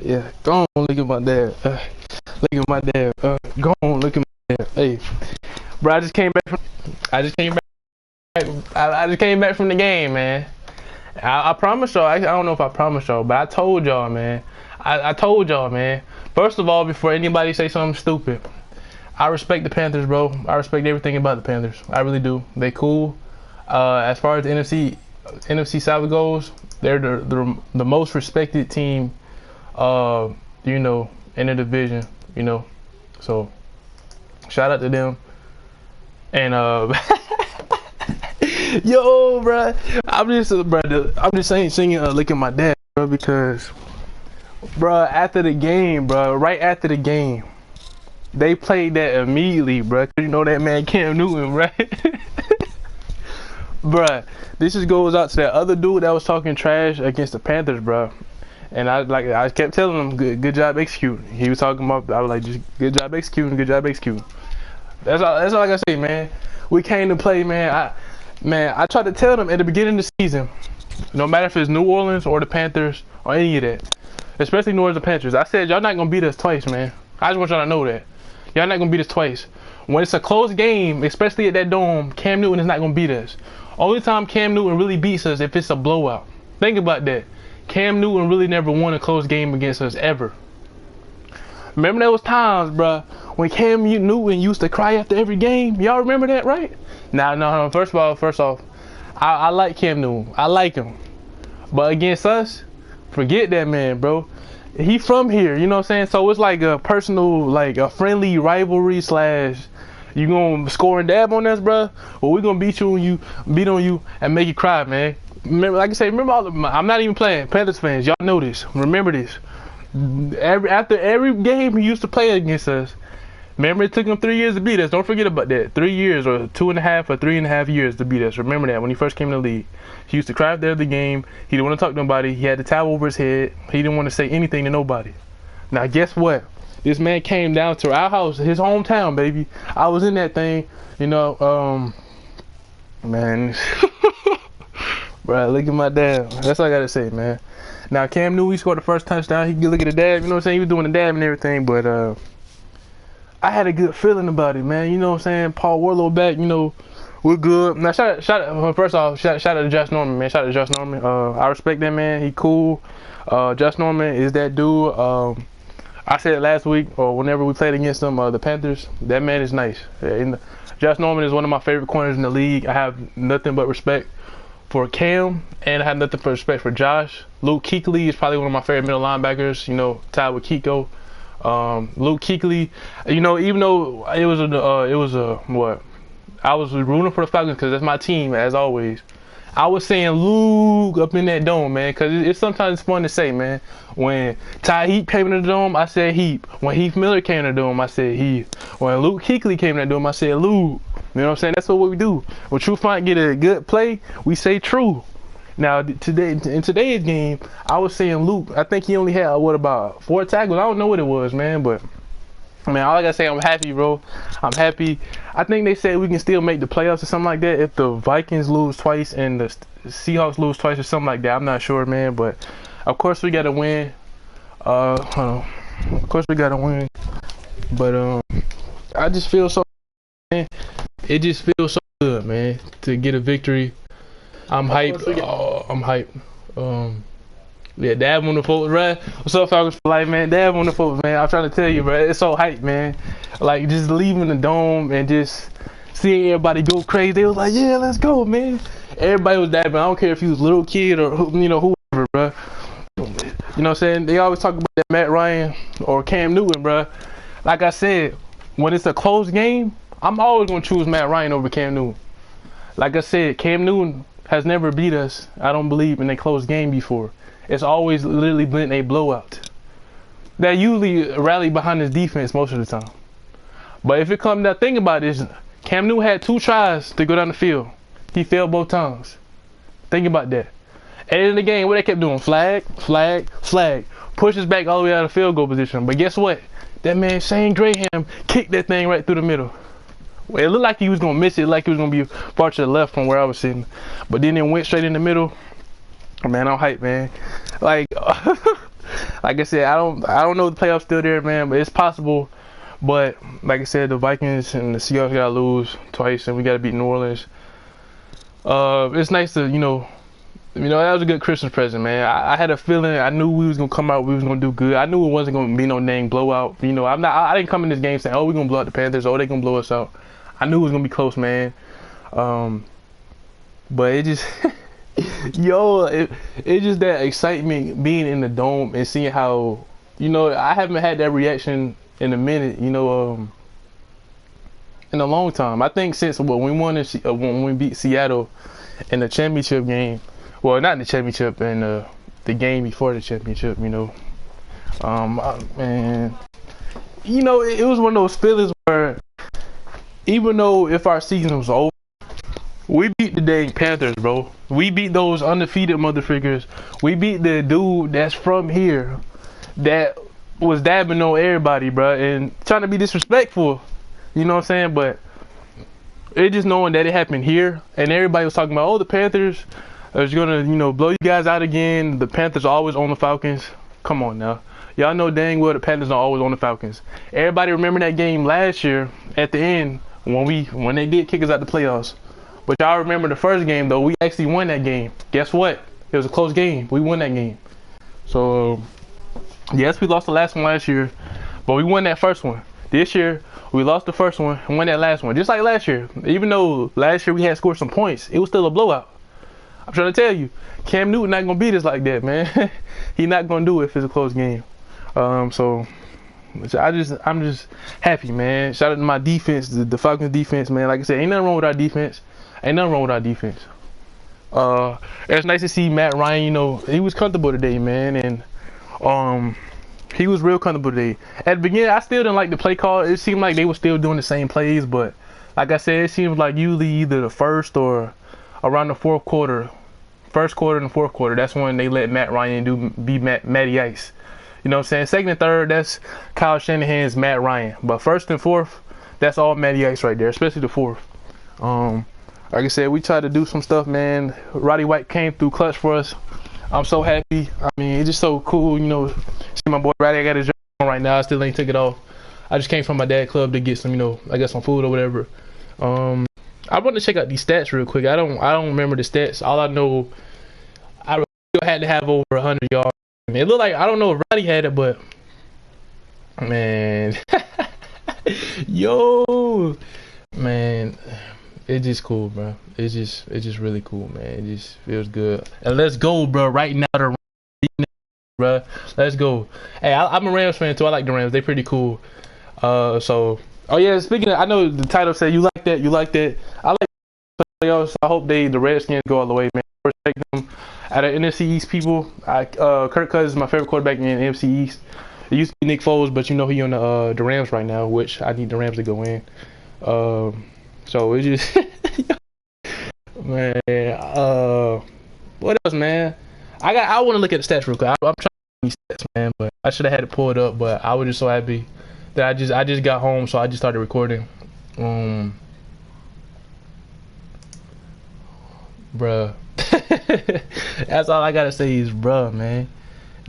Yeah, go on, look at my dad. Look at my dad. Go on, look at my dad. Hey, bro, I just came back. I just came back. I just came back from the game, man. I promise y'all. I don't know if I promised y'all, but I told y'all, man. I told y'all, man. First of all, before anybody say something stupid, I respect the Panthers, bro. I respect everything about the Panthers. I really do. They cool. As far as the NFC South goes, they're the most respected team, you know, in the division, you know. So shout out to them. And yo, bro, I'm just singing "Look at My Dad," bro, because, bro, after the game, bro, right after the game, they played that immediately, bro. You know that man Cam Newton, right? Bruh, this just goes out to that other dude that was talking trash against the Panthers, bro. And I kept telling him, good job executing. He was talking about, I was like, just good job executing, good job executing. That's all I gotta say, man. We came to play, man. I tried to tell them at the beginning of the season, no matter if it's New Orleans or the Panthers or any of that, especially New Orleans or Panthers, I said, y'all not gonna beat us twice, man. I just want y'all to know that. Y'all not gonna beat us twice. When it's a close game, especially at that dome, Cam Newton is not gonna beat us. Only time Cam Newton really beats us if it's a blowout. Think about that. Cam Newton really never won a close game against us ever. Remember those times, bro, when Cam Newton used to cry after every game? Y'all remember that, right? No. First off, I like Cam Newton. I like him. But against us, forget that man, bro. He from here, you know what I'm saying? So it's like a personal, like a friendly rivalry / you gonna score and dab on us, bro? Well, we gonna beat on you, and make you cry, man. Remember, like I say, remember I'm not even playing. Panthers fans, y'all know this. Remember this. After every game he used to play against us, remember it took him 3 years to beat us. Don't forget about that. 3 years or 2.5 or 3.5 years to beat us. Remember that when he first came in the league. He used to cry after the game. He didn't want to talk to nobody. He had the towel over his head. He didn't want to say anything to nobody. Now guess what? This man came down to our house, his hometown, baby. I was in that thing, you know, man. Bro, look at my dad. That's all I gotta say, man. Now, Cam Newton, he scored the first touchdown. He could look at the dab, you know what I'm saying? He was doing the dab and everything, but I had a good feeling about it, man. You know what I'm saying? Paul Warlow back, you know, we're good. Now, first off, shout out to Josh Norman, man. Shout out to Josh Norman. I respect that man. He cool. Josh Norman is that dude. I said it last week, or whenever we played against them, the Panthers, that man is nice. Josh Norman is one of my favorite corners in the league. I have nothing but respect for Cam, and I have nothing but respect for Josh. Luke Kuechly is probably one of my favorite middle linebackers, you know, tied with Kiko. Luke Kuechly, you know, even though I was rooting for the Falcons because that's my team, as always. I was saying Luke up in that dome, man, because it's sometimes fun to say, man. When Ty Heap came in the dome, I said Heap. When Heath Miller came in the dome, I said Heath. When Luke Kuechly came in the dome, I said Luke. You know what I'm saying? That's what we do. When True Font get a good play, we say True. Now, in today's game, I was saying Luke. I think he only had, about 4 tackles? I don't know what it was, man, but man, all I gotta say, I'm happy, bro. I'm happy. I think they said we can still make the playoffs or something like that if the Vikings lose twice and the Seahawks lose twice or something like that. I'm not sure, man, but of course we gotta win. Hold on. Of course we gotta win. But I just feel so, man. It just feels so good, man, to get a victory. I'm hyped. I'm hyped. Yeah, dab on the folks, right? What's up, Falcons for life, man? Dab on the folks, man. I'm trying to tell you, bro. It's so hype, man. Like, just leaving the dome and just seeing everybody go crazy. They was like, yeah, let's go, man. Everybody was dabbing. I don't care if you was a little kid or, you know, whoever, bro. You know what I'm saying? They always talk about that Matt Ryan or Cam Newton, bro. Like I said, when it's a close game, I'm always going to choose Matt Ryan over Cam Newton. Like I said, Cam Newton has never beat us, I don't believe, in a close game before. It's always literally been a blowout. They usually rally behind his defense most of the time. But if it comes down, think about this. Cam Newton had 2 tries to go down the field. He failed both times. Think about that. At the end of the game, what they kept doing? Flag, flag, flag. Pushes back all the way out of field goal position. But guess what? That man, Shane Graham, kicked that thing right through the middle. Well, it looked like he was going to miss it, like he was going to be far to the left from where I was sitting. But then it went straight in the middle. Man, I'm hyped, man. Like, Like I said, I don't know if the playoffs still there, man, but it's possible. But like I said, the Vikings and the Seahawks gotta lose twice, and we gotta beat New Orleans. It's nice to that was a good Christmas present, man. I had a feeling. I knew we was gonna come out. We was gonna do good. I knew it wasn't gonna be no dang blowout. I didn't come in this game saying, "Oh, we're gonna blow out the Panthers. Oh, they gonna blow us out." I knew it was gonna be close, man. But it just, it's just that excitement being in the dome and seeing how, I haven't had that reaction in a minute, in a long time. I think since when we beat Seattle in the championship game. Well, not in the championship, in the game before the championship, man. It was one of those feelings where, even though if our season was over, we beat the dang Panthers, bro. We beat those undefeated motherfuckers. We beat the dude that's from here that was dabbing on everybody, bro, and trying to be disrespectful. You know what I'm saying? But it just knowing that it happened here, and everybody was talking about, oh, the Panthers is gonna, blow you guys out again. The Panthers are always on the Falcons. Come on now. Y'all know dang well the Panthers are always on the Falcons. Everybody remember that game last year at the end when they did kick us out the playoffs. But y'all remember the first game though, we actually won that game. Guess what? It was a close game. We won that game. So yes, we lost the last one last year, but we won that first one. This year, we lost the first one and won that last one. Just like last year. Even though last year we had scored some points, it was still a blowout. I'm trying to tell you, Cam Newton not gonna beat us like that, man. He not gonna do it if it's a close game. So I'm just happy, man. Shout out to my defense, the Falcons defense, man. Like I said, ain't nothing wrong with our defense. It's nice to see Matt Ryan. He was comfortable today, man, and he was real comfortable today. At the beginning, I still didn't like the play call. It seemed like they were still doing the same plays, but like I said, it seems like usually either the first or around the first quarter and the fourth quarter, that's when they let Matt Ryan be Matty Ice. You know what I'm saying? Second and third, that's Kyle Shanahan's Matt Ryan. But first and fourth, that's all Matty Ice right there, especially the fourth. Like I said, we tried to do some stuff, man. Roddy White came through clutch for us. I'm so happy. I mean, it's just so cool, see my boy Roddy. I got his jersey on right now. I still ain't took it off. I just came from my dad's club to get some, I got some food or whatever. I want to check out these stats real quick. I don't remember the stats. All I know, I still had to have over 100 yards. It looked like, I don't know if Roddy had it, but man, man, it's just cool, bro. It's just really cool, man. It just feels good. And let's go, bro. Right now, bro. Let's go. Hey, I'm a Rams fan too. I like the Rams. They pretty cool. Oh yeah. Speaking of, I know the title said you like that. I like playoffs. I hope the Redskins go all the way, man. Respect them. Out of NFC East people, Kirk Cousins is my favorite quarterback in the NFC East. It used to be Nick Foles, but he on the Rams right now, which I need the Rams to go in. So it just man. What else, man? I want to look at the stats real quick. I'm trying to these stats, man, but I should have had it pulled up. But I was just so happy that I just got home, so I just started recording. Bruh. That's all I gotta say is bruh, man.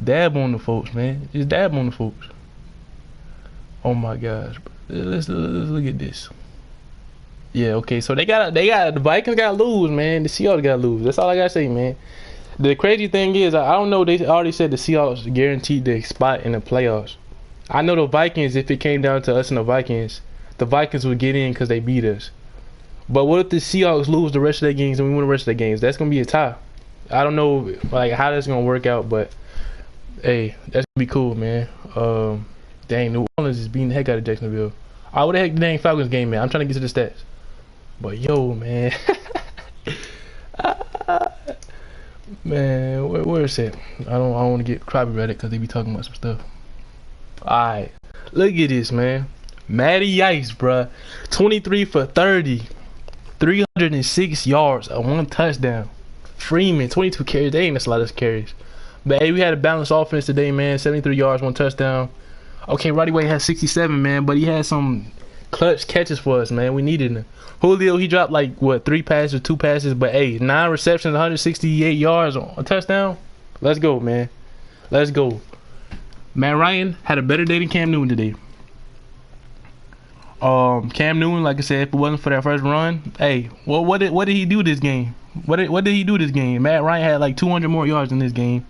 Dab on the folks, man. Just dab on the folks. Oh my gosh, bro. Let's look at this. Yeah, okay. So the Vikings gotta lose, man. The Seahawks gotta lose. That's all I gotta say, man. The crazy thing is, I don't know. They already said the Seahawks guaranteed the spot in the playoffs. I know the Vikings. If it came down to us and the Vikings would get in because they beat us. But what if the Seahawks lose the rest of their games and we win the rest of their games? That's gonna be a tie. I don't know how that's gonna work out, but hey, that's gonna be cool, man. Dang, New Orleans is beating the heck out of Jacksonville. What the heck the dang Falcons game, man? I'm trying to get to the stats. But yo, man. Man, where is it? I don't want to get copyrighted because they be talking about some stuff. Alright, look at this, man. Matty Ice, bruh. 23 for 30. 306 yards, 1 touchdown. Freeman, 22 carries. They ain't a lot of carries. But hey, we had a balanced offense today, man. 73 yards, 1 touchdown. Okay, Roddy White had 67, man, but he had some clutch catches for us, man. We needed him. Julio, he dropped like, 3 passes, 2 passes, but hey, 9 receptions, 168 yards, a touchdown. Let's go, man. Let's go. Matt Ryan had a better day than Cam Newton today. Cam Newton, like I said, if it wasn't for that first run, hey, what did he do this game? What did he do this game? Matt Ryan had like 200 more yards in this game.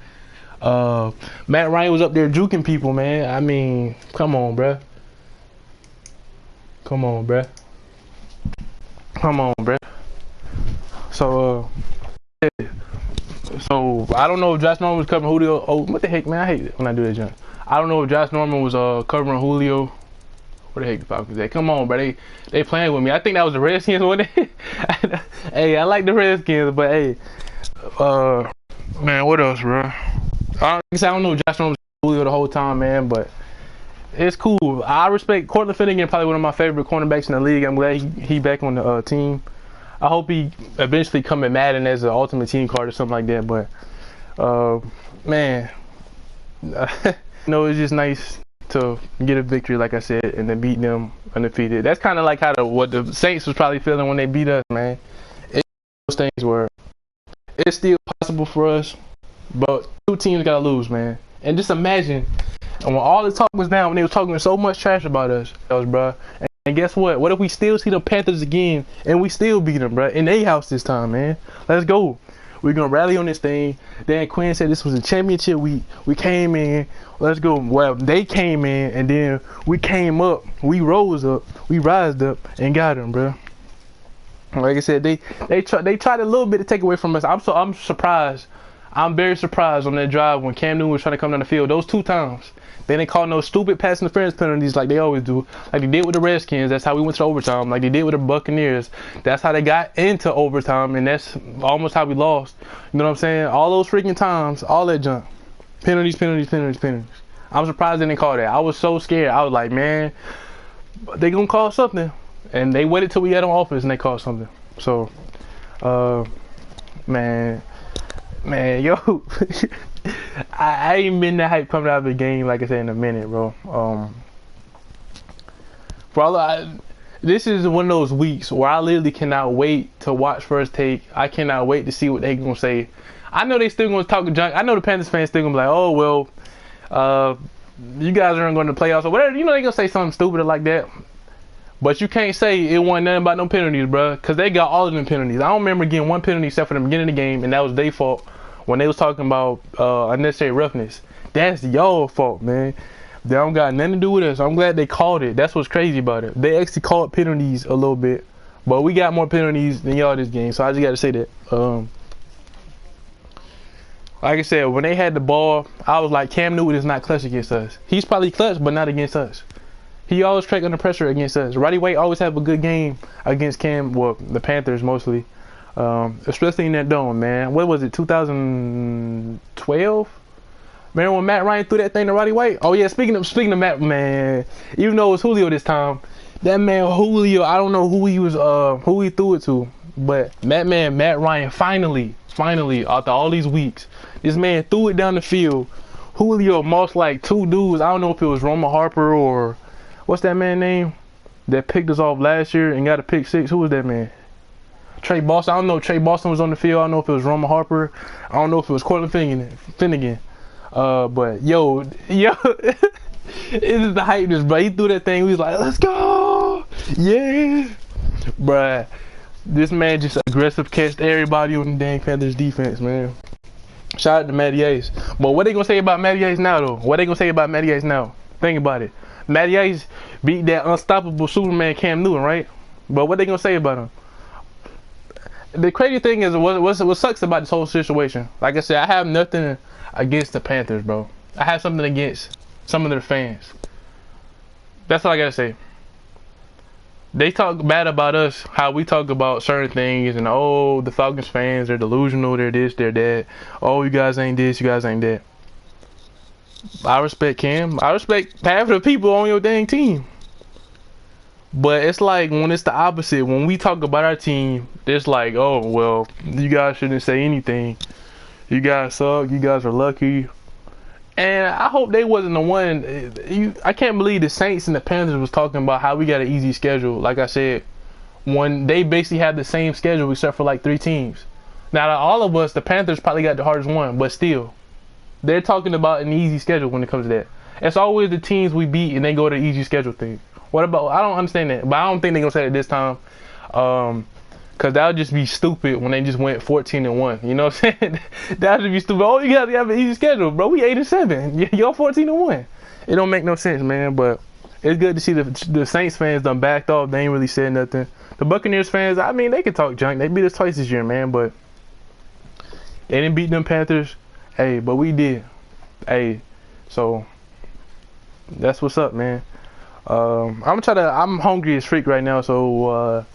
Matt Ryan was up there juking people, man. I mean, come on, bruh. Come on, bruh. Come on, bruh. So, I don't know if Josh Norman was covering Julio. Oh, what the heck, man? I hate it when I do that junk. I don't know if Josh Norman was covering Julio. Where the heck the Falcons at? Come on, bro. They playing with me. I think that was the Redskins, wasn't it? Hey, I like the Redskins, but hey, man, what else, bro? I don't know if Josh Norman was Julio the whole time, man, but it's cool. I respect Cortland Finnegan, probably one of my favorite cornerbacks in the league. I'm glad he back on the team. I hope he eventually come at Madden as an ultimate team card or something like that. But man, it's just nice to get a victory, like I said, and then beat them undefeated. That's kind of like what the Saints was probably feeling when they beat us, man. Those things were. It's still possible for us, but two teams gotta lose, man. And just imagine, and when all the talk was down, when they were talking so much trash about us, bro. And guess what? What if we still see the Panthers again and we still beat them, bro? In their house this time, man. Let's go. We're going to rally on this thing. Dan Quinn said this was a championship week. We came in. Let's go. Well, they came in, and then we came up. We rose up. We rised up and got them, bro. Like I said, they tried a little bit to take away from us. I'm surprised. I'm very surprised on that drive when Cam Newton was trying to come down the field. Those 2 times. They didn't call no stupid pass interference penalties like they always do. Like they did with the Redskins. That's how we went to overtime. Like they did with the Buccaneers. That's how they got into overtime. And that's almost how we lost. You know what I'm saying? All those freaking times. All that junk. Penalties. I'm surprised they didn't call that. I was so scared. I was like, man, they going to call something. And they waited till we got on offense and they called something. So, man, yo. I ain't been that hype coming out of the game, like I said, in a minute, bro. This is one of those weeks where I literally cannot wait to watch First Take. I cannot wait to see what they gonna say. I know they still gonna talk junk. I know the Panthers fans still gonna be like, oh well, you guys aren't going to the playoffs or whatever. You know they gonna say something stupid like that. But you can't say it wasn't nothing about no penalties, bro, because they got all of them penalties. I don't remember getting one penalty except for the beginning of the game, and that was their fault when they was talking about unnecessary roughness. That's your fault, man. They don't got nothing to do with us. I'm glad they called it. That's what's crazy about it. They actually called penalties a little bit, but we got more penalties than y'all this game, so I just got to say that. Like I said, when they had the ball, I was like, Cam Newton is not clutch against us. He's probably clutch, but not against us. He always crack under pressure against us. Roddy White always have a good game against Cam, well, the Panthers mostly. Especially in that dome, man. What was it, 2012? Remember when Matt Ryan threw that thing to Roddy White? Oh yeah, speaking of Matt, man, even though it was Julio this time, that man Julio, I don't know who he threw it to, but Matt Ryan finally, after all these weeks, this man threw it down the field. Julio mossed like 2 dudes. I don't know if it was Roman Harper or what's that man name that picked us off last year and got a pick 6. Who was that man? Trey Boston. I don't know if Trey Boston was on the field. I don't know if it was Roman Harper. I don't know if it was Cortland Finnegan. But yo, it is the hypeness, bro. He threw that thing. We was like, let's go, yeah, bruh. This man just aggressive catched everybody on the dang Panthers defense, man. Shout out to Matty Ice. But what they gonna say about Matty Ice now, though? What they gonna say about Matty Ice now? Think about it. Matty Ice beat that unstoppable Superman Cam Newton, right? But what they gonna say about him? The crazy thing is, what sucks about this whole situation, like I said, I have nothing against the Panthers, bro. I have something against some of their fans. That's all I gotta say. They talk bad about us, how we talk about certain things, and oh, the Falcons fans are delusional, they're this, they're that. Oh, you guys ain't this, you guys ain't that. I respect Cam. I respect half of the people on your dang team. But it's like when it's the opposite. When we talk about our team, it's like, oh, well, you guys shouldn't say anything. You guys suck. You guys are lucky. And I hope they wasn't the one. I can't believe the Saints and the Panthers was talking about how we got an easy schedule. Like I said, when they basically have the same schedule except for like 3 teams. Now, all of us, the Panthers probably got the hardest one, but still, they're talking about an easy schedule when it comes to that. It's always the teams we beat and they go to the easy schedule thing. What about? I don't understand that, but I don't think they're gonna say it this time. Cause that would just be stupid when they just went 14-1. You know what I'm saying? That would be stupid. Oh, you gotta have an easy schedule, bro. We 8-7. You're 14-1. It don't make no sense, man. But it's good to see the Saints fans done backed off. They ain't really said nothing. The Buccaneers fans, I mean, they can talk junk. They beat us twice this year, man. But they didn't beat them Panthers. Hey, but we did. Hey, so that's what's up, man. I'm hungry as freak right now, so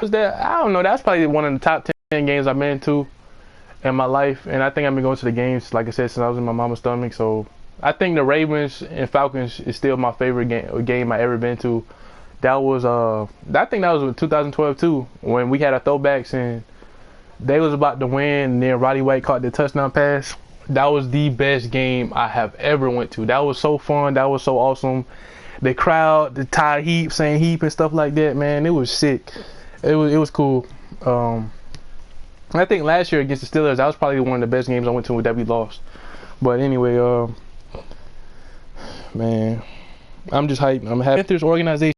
I don't know. That's probably one of the top 10 games I've been to in my life, and I think I've been going to the games, like I said, since I was in my mama's stomach. So I think the Ravens and Falcons is still my favorite game I ever been to. That was I think that was 2012 too, when we had our throwbacks and they was about to win, and then Roddy White caught the touchdown pass. That was the best game I have ever went to. That was so fun. That was so awesome. The crowd, the Ty Heap saying Heap and stuff like that, man, it was sick. It was cool. I think last year against the Steelers, that was probably one of the best games I went to that we lost. But anyway, man, I'm just hyped. I'm happy. Panthers organization.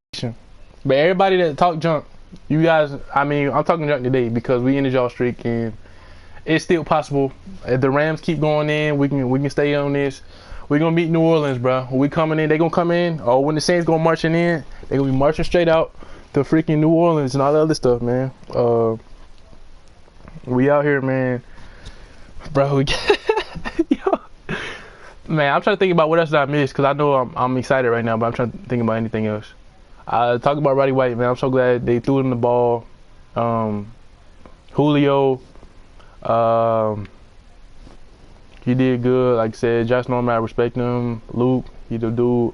But everybody that talk junk, you guys, I mean, I'm talking junk today because we ended y'all streak and it's still possible. If the Rams keep going in, we can stay on this. We're gonna beat New Orleans, bro. When we coming in, they gonna come in. Or when the Saints go marching in, they gonna be marching straight out to freaking New Orleans and all that other stuff, man. We out here, man. Bro, yo. Man, I'm trying to think about what else did I miss, because I know I'm excited right now, but I'm trying to think about anything else. Talk about Roddy White, man. I'm so glad they threw him the ball. Julio, he did good. Like I said, Josh Norman, I respect him. Luke, he the dude.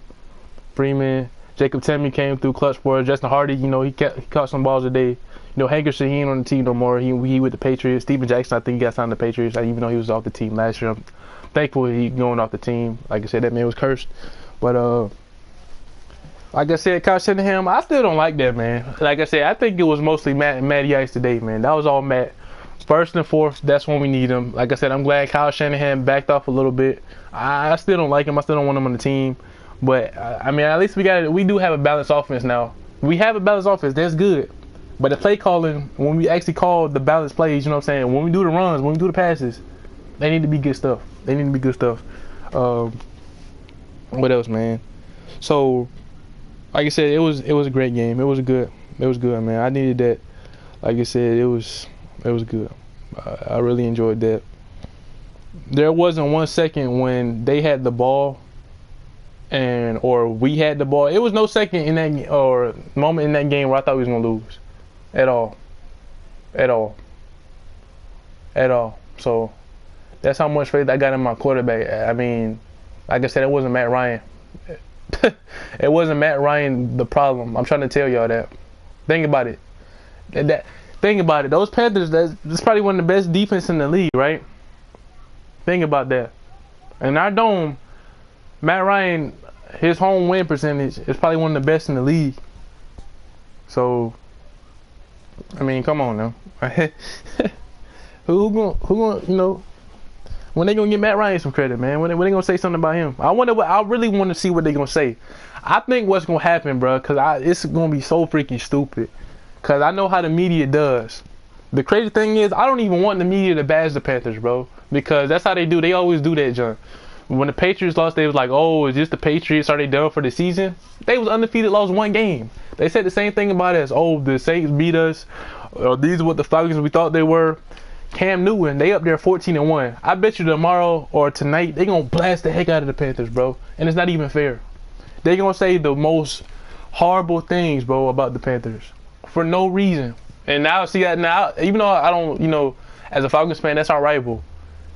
Freeman, Jacob Temmy came through clutch for us. Justin Hardy, you know, he caught some balls today. You know, Hankerson, he ain't on the team no more. He with the Patriots. Steven Jackson, I think he got signed to the Patriots, even though he was off the team last year. I'm thankful he going off the team. Like I said, that man was cursed. But like I said, Kyle Shanahan, I still don't like that, man. Like I said, I think it was mostly Matt and Matty Ice today, man. That was all Matt. First and fourth, that's when we need him. Like I said, I'm glad Kyle Shanahan backed off a little bit. I still don't like him. I still don't want him on the team. But I mean, at least we do have a balanced offense now. We have a balanced offense. That's good. But the play calling, when we actually call the balanced plays, you know what I'm saying? When we do the runs, when we do the passes, they need to be good stuff. They need to be good stuff. What else, man? So, like I said, it was a great game. It was good, man. I needed that. Like I said, it was good. I really enjoyed that. There wasn't 1 second when they had the ball or we had the ball. It was no second in that or moment in that game where I thought we was gonna lose. At all. So that's how much faith I got in my quarterback. I mean, like I said, it wasn't Matt Ryan. It wasn't Matt Ryan the problem. I'm trying to tell y'all that. Think about it. Think about it. Those Panthers, that's probably one of the best defense in the league, right? Think about that. In our dome, Matt Ryan, his home win percentage is probably one of the best in the league. So, I mean, come on now. who gonna, you know, when they gonna give Matt Ryan some credit, man? When they gonna say something about him? I really want to see what they gonna say. I think what's gonna happen, bro, because it's gonna be so freaking stupid. Because I know how the media does. The crazy thing is, I don't even want the media to bash the Panthers, bro. Because that's how they do. They always do that, John. When the Patriots lost, they was like, oh, is this the Patriots? Are they done for the season? They was undefeated, lost 1 game. They said the same thing about us. Oh, the Saints beat us. Or these are what the Falcons we thought they were. Cam Newton, they up there 14-1. I bet you tomorrow or tonight, they going to blast the heck out of the Panthers, bro. And it's not even fair. They going to say the most horrible things, bro, about the Panthers. For no reason. And now, see that now, even though I don't, you know, as a Falcons fan, that's our rival.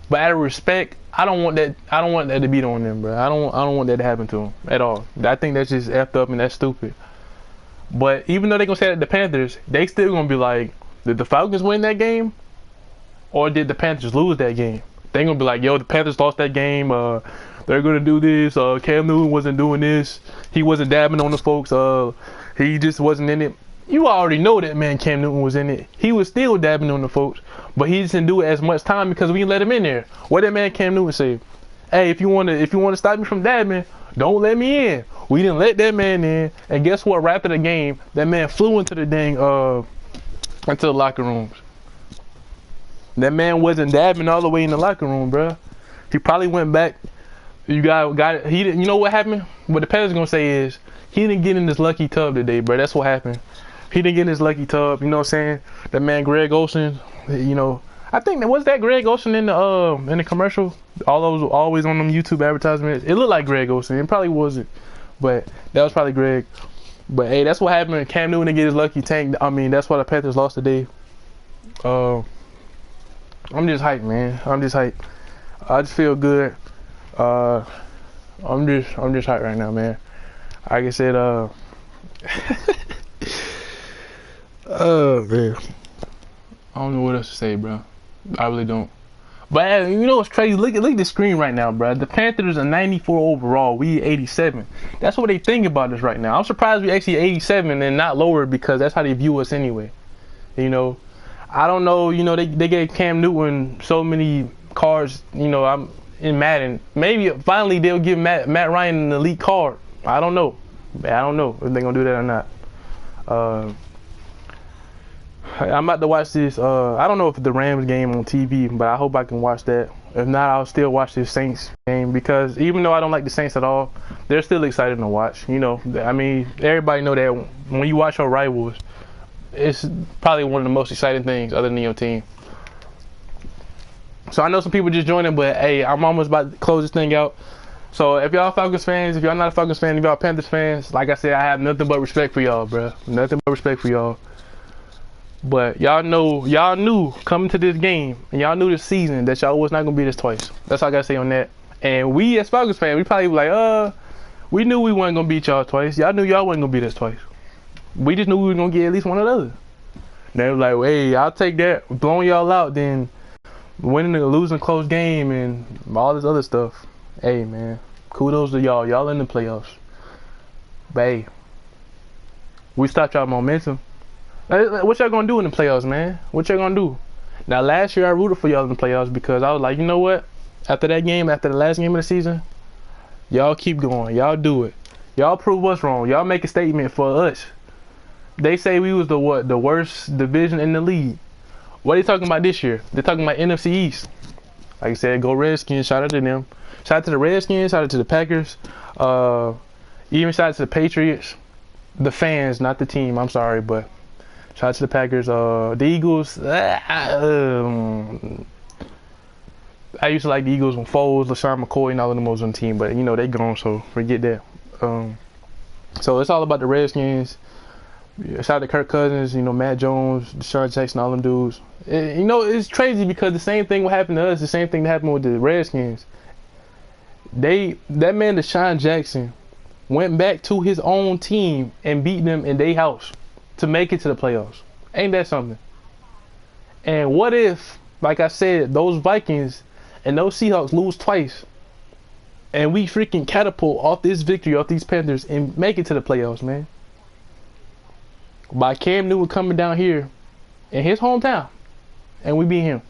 But out of respect, I don't want that to beat on them, bro. I don't want that to happen to them at all. I think that's just effed up and that's stupid. But even though they're going to say that the Panthers, they still going to be like, did the Falcons win that game? Or did the Panthers lose that game? They're going to be like, yo, the Panthers lost that game. They're going to do this. Cam Newton wasn't doing this. He wasn't dabbing on the folks. He just wasn't in it. You already know that, man, Cam Newton was in it. He was still dabbing on the folks. But he just didn't do it as much time because we didn't let him in there. What did man Cam Newton say? Hey, if you wanna stop me from dabbing, don't let me in. We didn't let that man in, and guess what? Right after the game, that man flew into the dang into the locker rooms. That man wasn't dabbing all the way in the locker room, bro. He probably went back. You got he didn't. You know what happened? What the Panthers gonna say is he didn't get in this lucky tub today, bro. That's what happened. He didn't get in his lucky tub. You know what I'm saying? That man Greg Olsen. You know, I think that was that Greg Olsen in the commercial. All those always on them YouTube advertisements. It looked like Greg Olsen. It probably wasn't, but that was probably Greg. But hey, that's what happened. Cam Newton didn't get his lucky tank. I mean, that's why the Panthers lost today. I'm just hyped, man. I'm just hyped. I just feel good. I'm just hyped right now, man. Like I said, oh man, I don't know what else to say, bro. I really don't. But you know what's crazy? Look at the screen right now, bro. The Panthers are 94 overall. We 87. That's what they think about us right now. I'm surprised we actually 87 and not lower because that's how they view us anyway. You know, I don't know. You know, they gave Cam Newton so many cards. You know, I'm in Madden. Maybe finally they'll give Matt Ryan an elite card. I don't know. I don't know if they're gonna do that or not. I'm about to watch this. I don't know if the Rams game on TV, but I hope I can watch that. If not, I'll still watch this Saints game because even though I don't like the Saints at all, they're still exciting to watch. You know, I mean, everybody know that when you watch your rivals, it's probably one of the most exciting things other than your team. So I know some people just joining, but hey, I'm almost about to close this thing out. So if y'all Falcons fans, if y'all not a Falcons fan, if y'all Panthers fans, like I said, I have nothing but respect for y'all, bro. Nothing but respect for y'all. But y'all knew coming to this game, and y'all knew this season that y'all was not gonna beat us twice. That's all I gotta say on that. And we as Falcons fans, we probably like, we knew we wasn't gonna beat y'all twice. Y'all knew y'all wasn't gonna beat us twice. We just knew we were gonna get at least one or the other. They were like, well, hey, I'll take that, blowing y'all out, then winning or losing close game and all this other stuff. Hey man, kudos to y'all. Y'all in the playoffs. But hey, we stopped y'all momentum. What y'all gonna do in the playoffs, man? What y'all gonna do? Now, last year I rooted for y'all in the playoffs because I was like, you know what? After that game, after the last game of the season, y'all keep going. Y'all do it. Y'all prove us wrong. Y'all make a statement for us. They say we was the worst division in the league. What are they talking about this year? They're talking about NFC East. Like I said, go Redskins. Shout out to them. Shout out to the Redskins. Shout out to the Packers. Even shout out to the Patriots. The fans, not the team. I'm sorry, but shout out to the Packers. The Eagles. I used to like the Eagles when Foles, LaShawn McCoy, and all of them was on the team, but you know they gone, so forget that. So it's all about the Redskins. Shout out to Kirk Cousins, you know, Matt Jones, Deshaun Jackson, all them dudes. You know, it's crazy because the same thing will happen to us. The same thing that happened with the Redskins. That man Deshaun Jackson went back to his own team and beat them in their house to make it to the playoffs. Ain't that something? And what if, like I said, those Vikings and those Seahawks lose twice and we freaking catapult off this victory off these Panthers and make it to the playoffs, man? By Cam Newton coming down here in his hometown and we beat him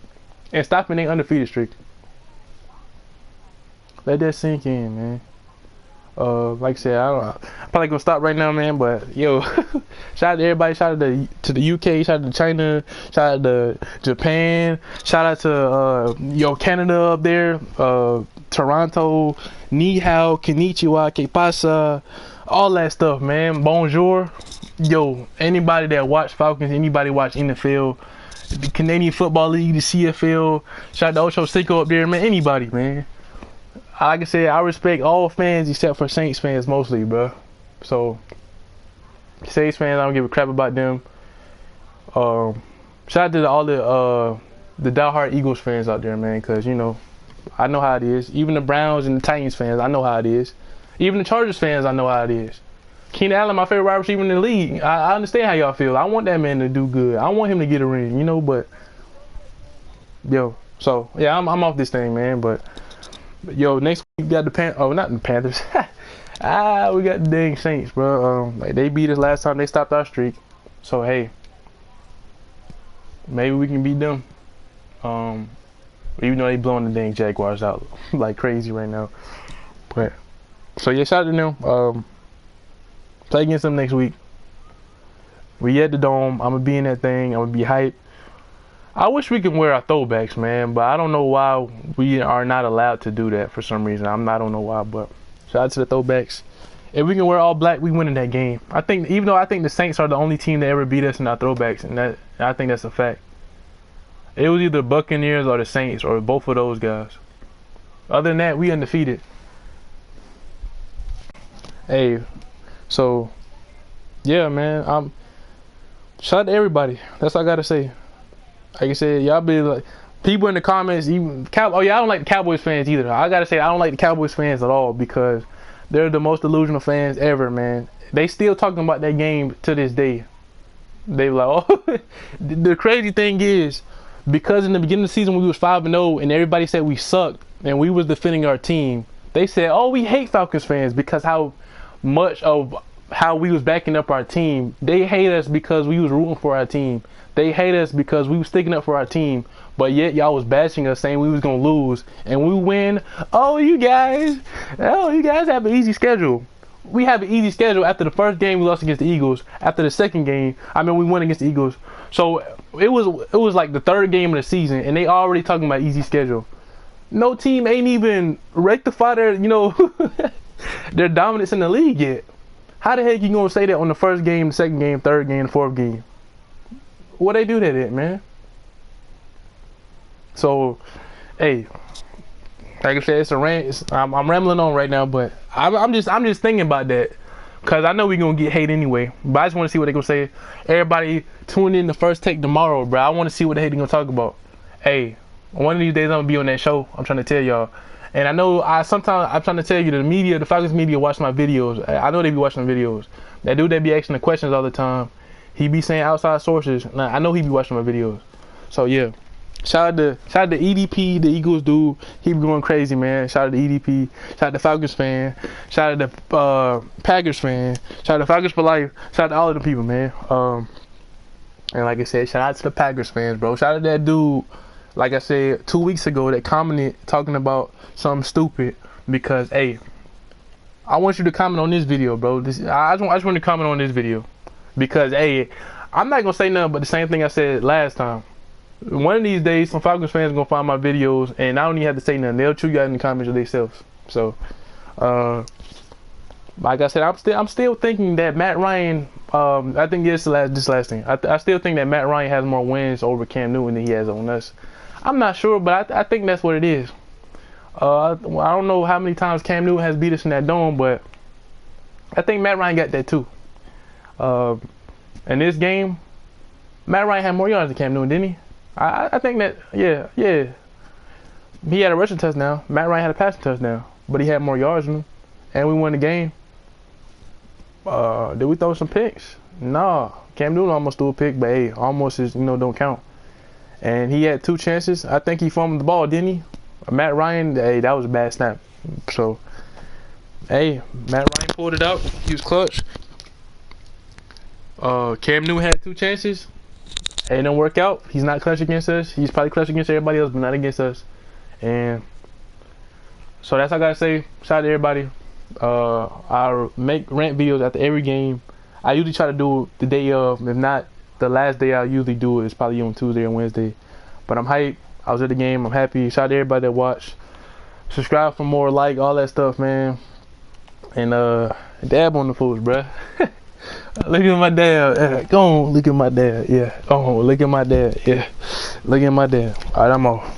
and stopping their undefeated streak. Let that sink in, man. Like I said, I'm probably gonna stop right now, man. But yo, shout out to everybody. Shout out to the UK. Shout out to China. Shout out to Japan. Shout out to Canada up there. Toronto. Ni hao, konnichiwa, que pasa, all that stuff, man. Bonjour. Yo, anybody that watch Falcons, anybody watch NFL, the Canadian Football League, the CFL. Shout out to Ocho Cinco up there, man. Anybody, man. Like I said, I respect all fans except for Saints fans mostly, bro. So, Saints fans, I don't give a crap about them. Shout out to all the diehard Eagles fans out there, man, because, you know, I know how it is. Even the Browns and the Titans fans, I know how it is. Even the Chargers fans, I know how it is. Keenan Allen, my favorite wide receiver in the league. I understand how y'all feel. I want that man to do good. I want him to get a ring, you know, but, yo, so, yeah, I'm off this thing, man, but yo, next week we got not the Panthers. We got the dang Saints, bro. They beat us last time. They stopped our streak. So hey, maybe we can beat them. Even though they blowing the dang Jaguars out like crazy right now. But so yeah, shout out to them. Play against them next week. We at the Dome. I'm gonna be in that thing. I'm gonna be hyped. I wish we can wear our throwbacks, man, but I don't know why we are not allowed to do that for some reason. I don't know why, but shout out to the throwbacks. If we can wear all black, we win in that game. I think, even though I think the Saints are the only team that ever beat us in our throwbacks, and I think that's a fact. It was either Buccaneers or the Saints or both of those guys. Other than that, we undefeated. Hey, so yeah, man. Shout out to everybody. That's all I gotta say. Like I said, y'all be like, people in the comments, even I don't like the Cowboys fans either. I gotta say, I don't like the Cowboys fans at all because they're the most delusional fans ever, man. They still talking about that game to this day. They like, oh, the crazy thing is, because in the beginning of the season we was 5-0 and everybody said we sucked and we was defending our team. They said, oh, we hate Falcons fans because how much of how we was backing up our team. They hate us because we was rooting for our team. They hate us because we was sticking up for our team, but yet y'all was bashing us saying we was gonna lose, and we win. Oh, you guys have an easy schedule. We have an easy schedule. After the first game we lost against the Eagles. After the second game, we won against the Eagles. So it was like the third game of the season, and they already talking about easy schedule. No team ain't even rectified their their dominance in the league yet. How the heck you gonna say that on the first game, the second game, third game, the fourth game? What they do that at, man? So, hey, like I said, it's a rant. I'm rambling on right now, but I'm just thinking about that because I know we're gonna get hate anyway. But I just want to see what they gonna say. Everybody tune in the First Take tomorrow, bro. I want to see what the hate they gonna talk about. Hey, one of these days I'm gonna be on that show. I'm trying to tell y'all. And I know sometimes I'm trying to tell you, the Falcons media watch my videos. I know they be watching the videos. That dude that be asking the questions all the time. He be saying outside sources. Nah, I know he be watching my videos. So yeah, shout out to EDP, the Eagles dude. He be going crazy, man. Shout out to EDP. Shout out to Falcons fan. Shout out to Packers fan. Shout out to Falcons for life. Shout out to all of the people, man. And like I said, shout out to the Packers fans, bro. Shout out to that dude. Like I said 2 weeks ago, that commented talking about something stupid. Because hey, I want you to comment on this video, bro. I just want to comment on this video. Because, hey, I'm not going to say nothing but the same thing I said last time. One of these days, some Falcons fans are going to find my videos, and I don't even have to say nothing. They'll chew you out in the comments themselves. So, like I said, I'm still thinking that Matt Ryan, I think this last thing. I still think that Matt Ryan has more wins over Cam Newton than he has on us. I'm not sure, but I think that's what it is. I don't know how many times Cam Newton has beat us in that dome, but I think Matt Ryan got that too. In this game, Matt Ryan had more yards than Cam Newton, didn't he? I think that, yeah. He had a rushing touchdown. Matt Ryan had a passing touchdown, but he had more yards than him, and we won the game. Did we throw some picks? Nah, Cam Newton almost threw a pick, but hey, almost is don't count. And he had 2 chances. I think he fumbled the ball, didn't he? Matt Ryan, hey, that was a bad snap. So, hey, Matt Ryan pulled it out. He was clutch. Cam Newton had 2 chances. It didn't work out. He's not clutch against us. He's probably clutch against everybody else, but not against us. And so that's all I gotta say. Shout out to everybody. I make rant videos after every game. I usually try to do it the day of. If not the last day, I usually do it. It's probably on Tuesday or Wednesday. But I'm hyped. I was at the game. I'm happy. Shout out to everybody that watched. Subscribe for more, like all that stuff, man. And dab on the fools, bruh. Look at my dad. Go on, look at my dad. Yeah. Go on, look at my dad. Yeah. Look at my dad. All right, I'm off.